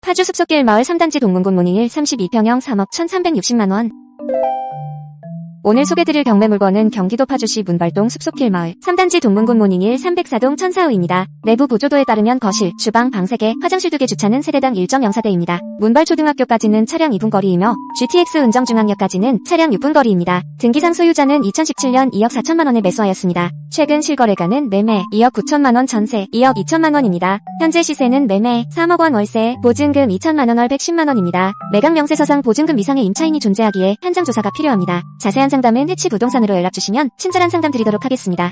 파주 숲속길 마을 3단지 동문굿모닝 1 32평형 3억 1360만원. 오늘 소개드릴 경매 물건은 경기도 파주시 문발동 숲속길 마을 3단지 동문굿모닝 1 304동 1004호입니다. 내부 보조도에 따르면 거실, 주방, 방 3개, 화장실 2개 주차는 세대당 1.04대입니다. 문발초등학교까지는 차량 2분 거리이며 GTX 은정중앙역까지는 차량 6분 거리입니다. 등기상 소유자는 2017년 2억 4천만원에 매수하였습니다. 최근 실거래가는 매매 2억 9천만원, 전세 2억 2천만원입니다. 현재 시세는 매매 3억원, 월세, 보증금 2천만원, 월 110만원입니다. 매각 명세서상 보증금 미상의 임차인이 존재하기에 현장 조사가 필요합니다. 자세한 상담은 해치부동산으로 연락주시면 친절한 상담 드리도록 하겠습니다.